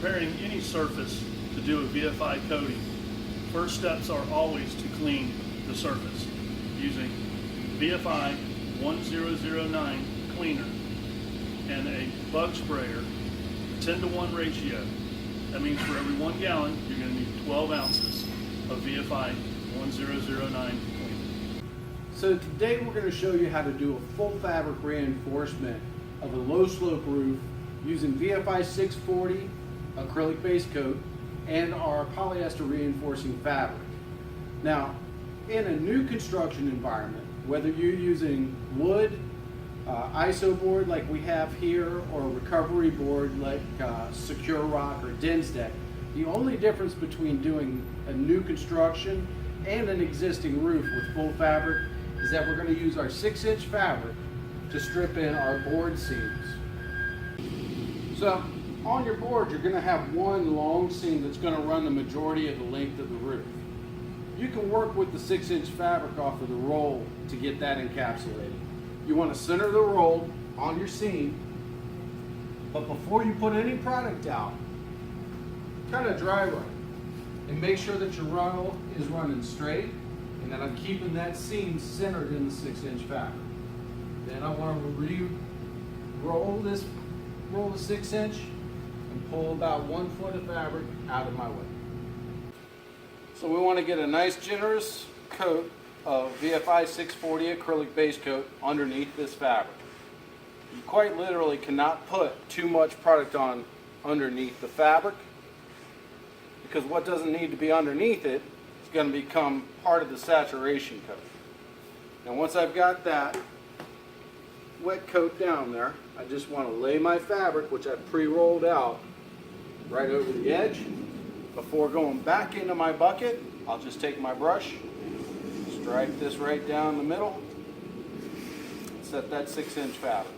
preparing any surface to do a VFI coating, first steps are always to clean the surface using VFI 1009 cleaner and a bug sprayer, 10-to-1 ratio. That means for every 1 gallon, you're going to need 12 ounces of VFI 1009 cleaner. So today we're going to show you how to do a full fabric reinforcement of a low slope roof using VFI 640 acrylic base coat and our polyester reinforcing fabric. Now, in a new construction environment, whether you're using wood, ISO board like we have here, or recovery board like Secure Rock or Dinsdeck, the only difference between doing a new construction and an existing roof with full fabric is that we're going to use our 6-inch fabric to strip in our board seams. So on your board, you're going to have one long seam that's going to run the majority of the length of the roof. You can work with the 6-inch fabric off of the roll to get that encapsulated. You want to center the roll on your seam, but before you put any product out, kind of dry run and make sure that your roll is running straight and that I'm keeping that seam centered in the 6-inch fabric. Then I want to roll the 6-inch and pull about 1 foot of fabric out of my way. So we want to get a nice generous coat of VFI 640 acrylic base coat underneath this fabric. You quite literally cannot put too much product on underneath the fabric, because what doesn't need to be underneath it is going to become part of the saturation coat. Now once I've got that wet coat down there, I just want to lay my fabric, which I've pre-rolled out, right over the edge. Before going back into my bucket, I'll just take my brush, stripe this right down the middle, and set that 6-inch fabric.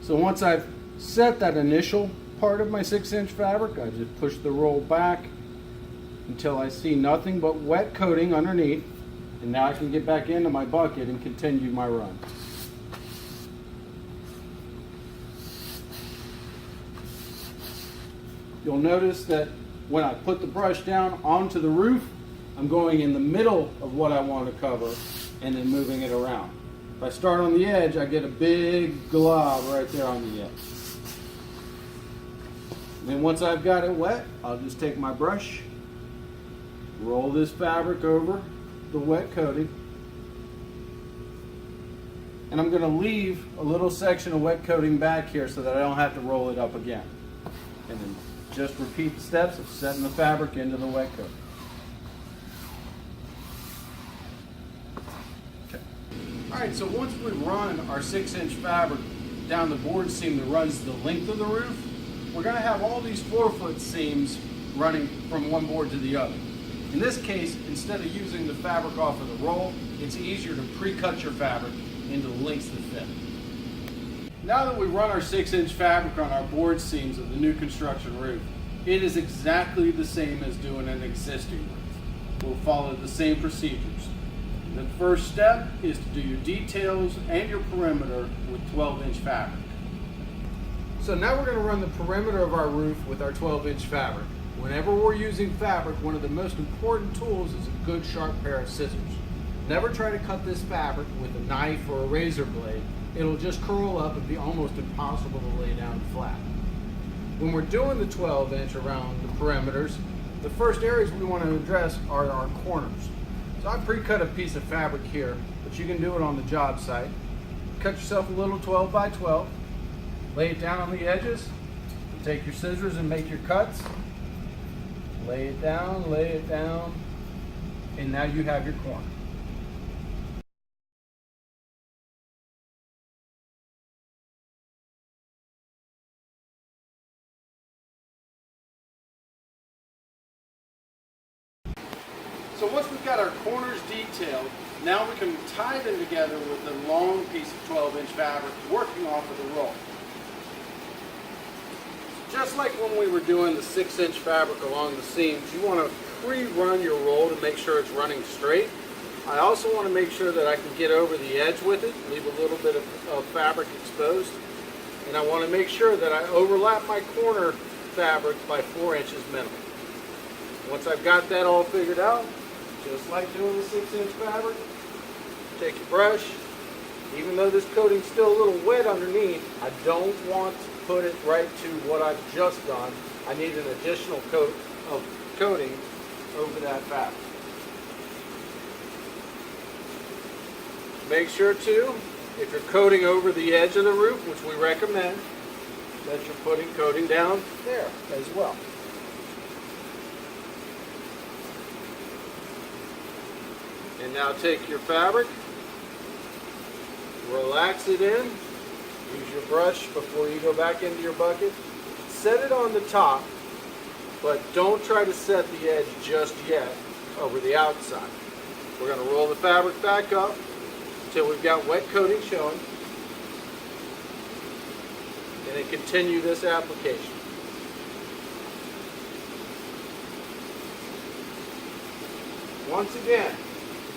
So once I've set that initial part of my 6-inch fabric, I just push the roll back until I see nothing but wet coating underneath, and now I can get back into my bucket and continue my run. You'll notice that when I put the brush down onto the roof, I'm going in the middle of what I want to cover and then moving it around. If I start on the edge, I get a big glob right there on the edge. Then once I've got it wet, I'll just take my brush, roll this fabric over the wet coating, and I'm going to leave a little section of wet coating back here so that I don't have to roll it up again. And then just repeat the steps of setting the fabric into the wet coat. Okay. Alright, so once we run our 6-inch fabric down the board seam that runs the length of the roof, we're going to have all these 4-foot seams running from one board to the other. In this case, instead of using the fabric off of the roll, it's easier to pre-cut your fabric into the lengths that fit. Now that we run our 6-inch fabric on our board seams of the new construction roof, it is exactly the same as doing an existing roof. We'll follow the same procedures. The first step is to do your details and your perimeter with 12-inch fabric. So now we're going to run the perimeter of our roof with our 12-inch fabric. Whenever we're using fabric, one of the most important tools is a good sharp pair of scissors. Never try to cut this fabric with a knife or a razor blade. It'll just curl up and be almost impossible to lay down flat. When we're doing the 12-inch around the perimeters, the first areas we want to address are our corners. So I pre-cut a piece of fabric here, but you can do it on the job site. Cut yourself a little 12 by 12, lay it down on the edges, take your scissors and make your cuts, lay it down, and now you have your corner. So once we've got our corners detailed, now we can tie them together with a long piece of 12-inch fabric working off of the roll. Just like when we were doing the 6-inch fabric along the seams, you want to pre-run your roll to make sure it's running straight. I also want to make sure that I can get over the edge with it, leave a little bit of fabric exposed. And I want to make sure that I overlap my corner fabric by 4 inches minimum. Once I've got that all figured out, just like doing the 6-inch fabric, take your brush. Even though this coating's still a little wet underneath, I don't want to put it right to what I've just done. I need an additional coat of coating over that fabric. Make sure too, if you're coating over the edge of the roof, which we recommend, that you're putting coating down there as well. And now take your fabric, relax it in, use your brush before you go back into your bucket. Set it on the top, but don't try to set the edge just yet over the outside. We're going to roll the fabric back up until we've got wet coating showing, and then continue this application. Once again,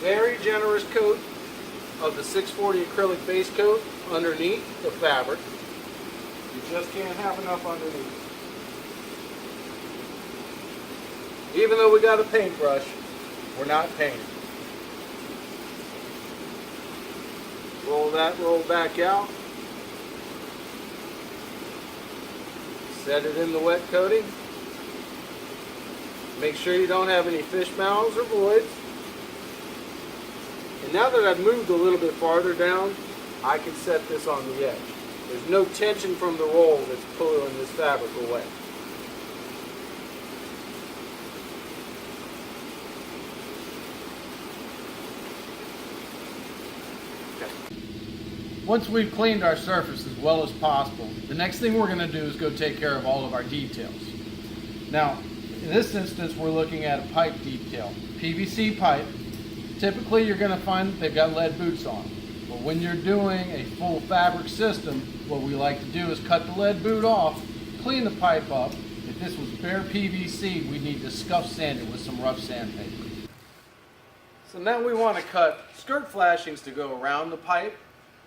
very generous coat of the 640 acrylic base coat underneath the fabric. You just can't have enough underneath. Even though we got a paintbrush, we're not painting. Roll that roll back out. Set it in the wet coating. Make sure you don't have any fish mouths or voids. And now that I've moved a little bit farther down, I can set this on the edge. There's no tension from the roll that's pulling this fabric away. Once we've cleaned our surface as well as possible, the next thing we're going to do is go take care of all of our details. Now, in this instance, we're looking at a pipe detail. PVC pipe. Typically, you're going to find they've got lead boots on. But when you're doing a full fabric system, what we like to do is cut the lead boot off, clean the pipe up. If this was bare PVC, we need to scuff sand it with some rough sandpaper. So now we want to cut skirt flashings to go around the pipe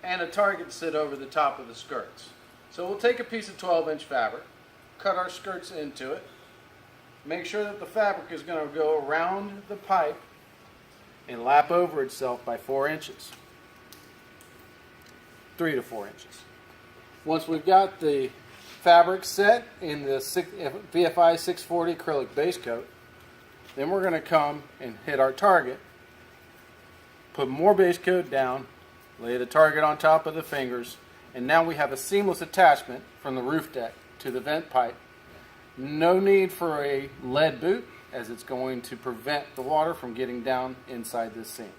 and a target to sit over the top of the skirts. So we'll take a piece of 12-inch fabric, cut our skirts into it, make sure that the fabric is going to go around the pipe and lap over itself by 4 inches. 3 to 4 inches. Once we've got the fabric set in the VFI 640 acrylic base coat, then we're going to come and hit our target, put more base coat down, lay the target on top of the fingers, and now we have a seamless attachment from the roof deck to the vent pipe. No need for a lead boot, as it's going to prevent the water from getting down inside this seam.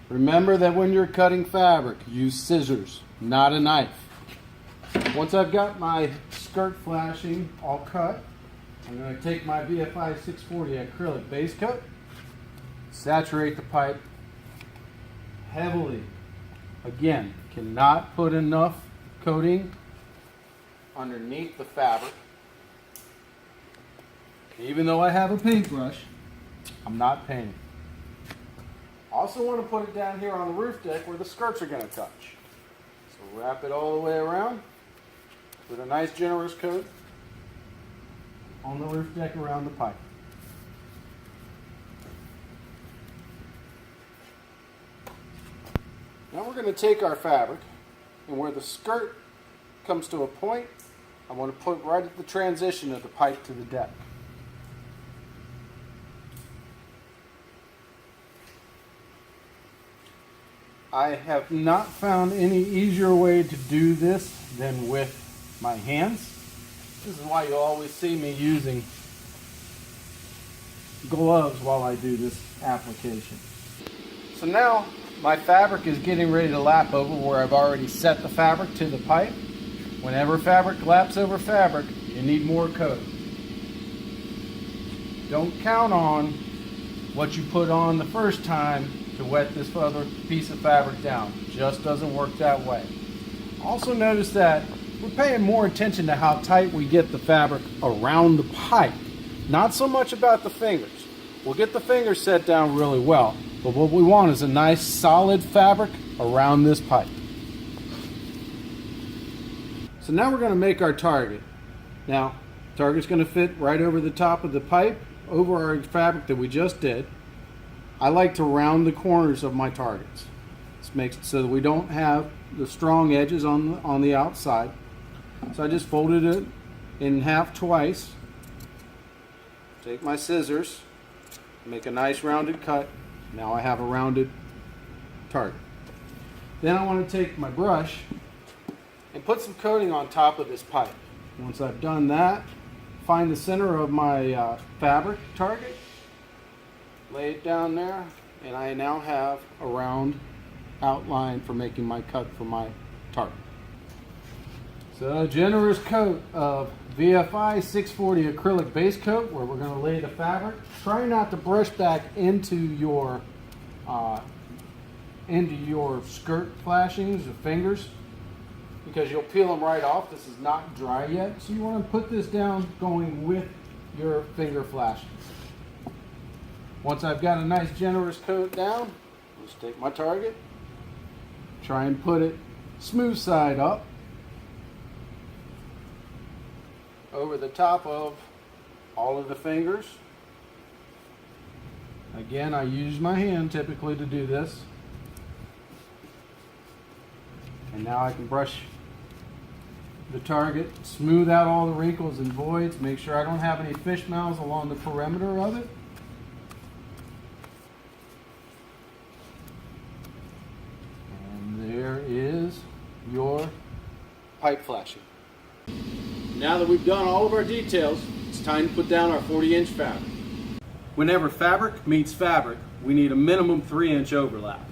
Remember that when you're cutting fabric, use scissors, not a knife. Once I've got my skirt flashing all cut, I'm going to take my VFI 640 acrylic base coat, saturate the pipe heavily. Again, cannot put enough coating underneath the fabric. Even though I have a paintbrush, I'm not painting. Also want to put it down here on the roof deck where the skirts are going to touch. So wrap it all the way around with a nice generous coat on the roof deck around the pipe. Now we're going to take our fabric, and where the skirt comes to a point, I want to put right at the transition of the pipe to the deck. I have not found any easier way to do this than with my hands. This is why you always see me using gloves while I do this application. So now my fabric is getting ready to lap over where I've already set the fabric to the pipe. Whenever fabric laps over fabric, you need more coat. Don't count on what you put on the first time to wet this other piece of fabric down. It just doesn't work that way. Also notice that we're paying more attention to how tight we get the fabric around the pipe. Not so much about the fingers. We'll get the fingers set down really well, but what we want is a nice solid fabric around this pipe. So now we're going to make our target. Now, Target's going to fit right over the top of the pipe, over our fabric that we just did. I like to round the corners of my targets. This makes it so that we don't have the strong edges on the outside. So I just folded it in half twice. Take my scissors, make a nice rounded cut. Now I have a rounded target. Then I want to take my brush and put some coating on top of this pipe. Once I've done that, find the center of my fabric target, lay it down there, and I now have a round outline for making my cut for my target. So a generous coat of VFI 640 acrylic base coat where we're going to lay the fabric. Try not to brush back into your skirt flashings or fingers, because you'll peel them right off. This is not dry yet, so you want to put this down going with your finger flashings. Once I've got a nice generous coat down, I'll just take my target, try and put it smooth side up over the top of all of the fingers. Again, I use my hand typically to do this. And now I can brush the target, smooth out all the wrinkles and voids, make sure I don't have any fish mouths along the perimeter of it. And there is your pipe flashing. Now that we've done all of our details, it's time to put down our 40-inch fabric. Whenever fabric meets fabric, we need a minimum 3-inch overlap.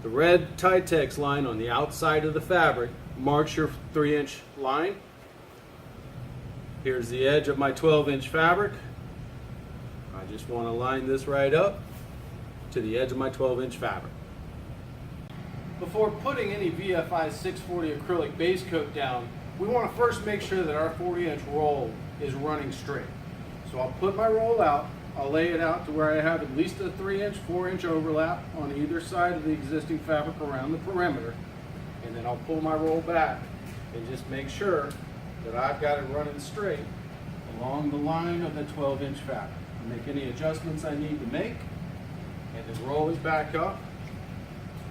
The red Titex line on the outside of the fabric marks your 3-inch line. Here's the edge of my 12-inch fabric. I just want to line this right up to the edge of my 12-inch fabric. Before putting any VFI 640 acrylic base coat down, we want to first make sure that our 40-inch roll is running straight. So I'll put my roll out, I'll lay it out to where I have at least a 3-inch, 4-inch overlap on either side of the existing fabric around the perimeter, and then I'll pull my roll back and just make sure that I've got it running straight along the line of the 12-inch fabric. Make any adjustments I need to make, and then roll it back up,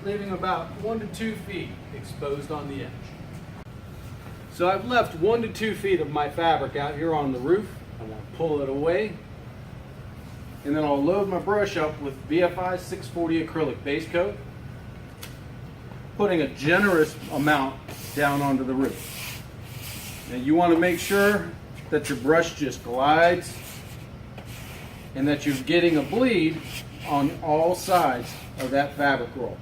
leaving about 1 to 2 feet exposed on the edge. So I've left 1 to 2 feet of my fabric out here on the roof. I want to pull it away, and then I'll load my brush up with VFI 640 acrylic base coat, putting a generous amount down onto the roof. And you want to make sure that your brush just glides and that you're getting a bleed on all sides of that fabric roll.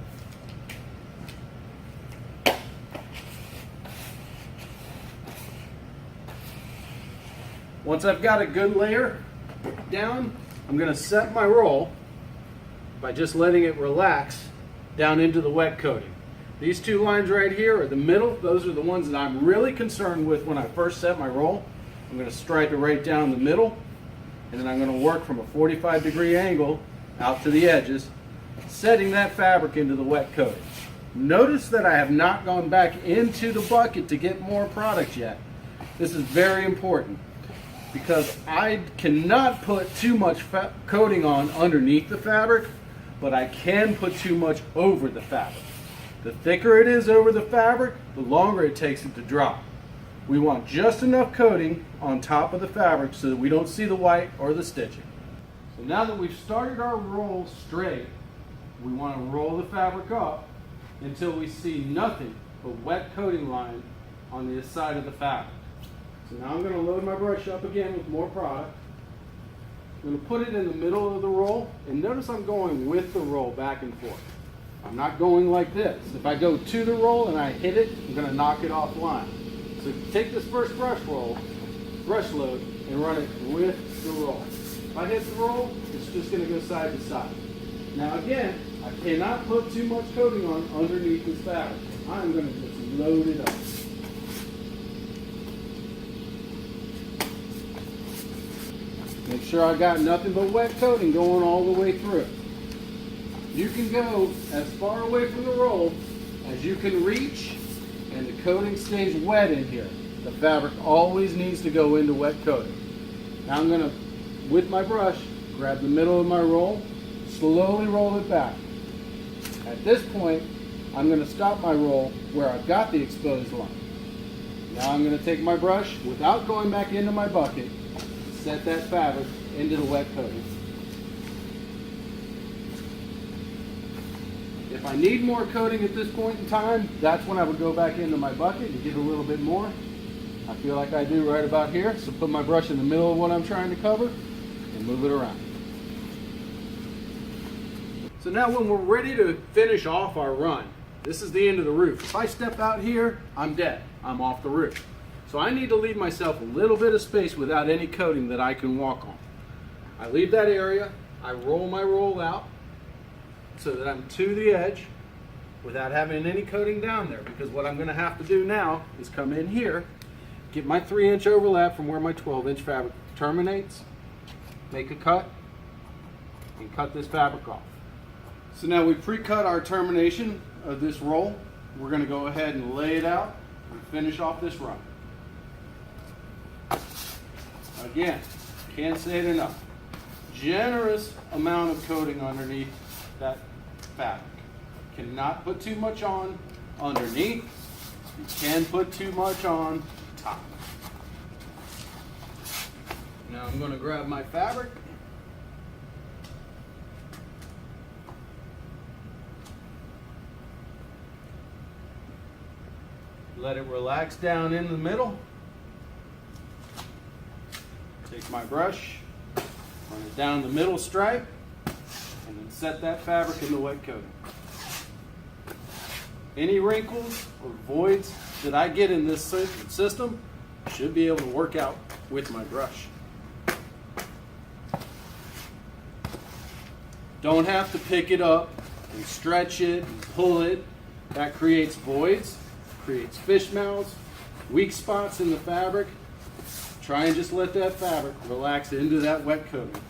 Once I've got a good layer down, I'm going to set my roll by just letting it relax down into the wet coating. These two lines right here are the middle. Those are the ones that I'm really concerned with when I first set my roll. I'm going to stripe it right down the middle, and then I'm going to work from a 45-degree angle out to the edges, setting that fabric into the wet coating. Notice that I have not gone back into the bucket to get more product yet. This is very important, because I cannot put too much coating on underneath the fabric, but I can put too much over the fabric. The thicker it is over the fabric, the longer it takes it to dry. We want just enough coating on top of the fabric so that we don't see the white or the stitching. So now that we've started our roll straight, we want to roll the fabric up until we see nothing but wet coating line on the side of the fabric. So now I'm going to load my brush up again with more product. I'm going to put it in the middle of the roll, and notice I'm going with the roll back and forth. I'm not going like this. If I go to the roll and I hit it, I'm going to knock it offline. So take this first brush load, and run it with the roll. If I hit the roll, it's just going to go side to side. Now again, I cannot put too much coating on underneath this fabric. I'm going to just load it up. Make sure I got nothing but wet coating going all the way through. You can go as far away from the roll as you can reach, and the coating stays wet in here. The fabric always needs to go into wet coating. Now I'm going to, with my brush, grab the middle of my roll, slowly roll it back. At this point, I'm going to stop my roll where I've got the exposed line. Now I'm going to take my brush, without going back into my bucket, set that fabric into the wet coating. If I need more coating at this point in time, that's when I would go back into my bucket and get a little bit more. I feel like I do right about here, so put my brush in the middle of what I'm trying to cover and move it around. So now when we're ready to finish off our run, this is the end of the roof. If I step out here, I'm dead. I'm off the roof. So I need to leave myself a little bit of space without any coating that I can walk on. I leave that area, I roll my roll out so that I'm to the edge without having any coating down there, because what I'm going to have to do now is come in here, get my 3-inch overlap from where my 12-inch fabric terminates, make a cut, and cut this fabric off. So now we pre-cut our termination of this roll. We're going to go ahead and lay it out and finish off this run. Again, can't say it enough. Generous amount of coating underneath that fabric. Cannot put too much on underneath. You can put too much on top. Now I'm going to grab my fabric. Let it relax down in the middle. Take my brush, run it down the middle stripe, and then set that fabric in the wet coating. Any wrinkles or voids that I get in this system should be able to work out with my brush. Don't have to pick it up and stretch it and pull it. That creates voids, creates fish mouths, weak spots in the fabric. Try and just let that fabric relax into that wet coating.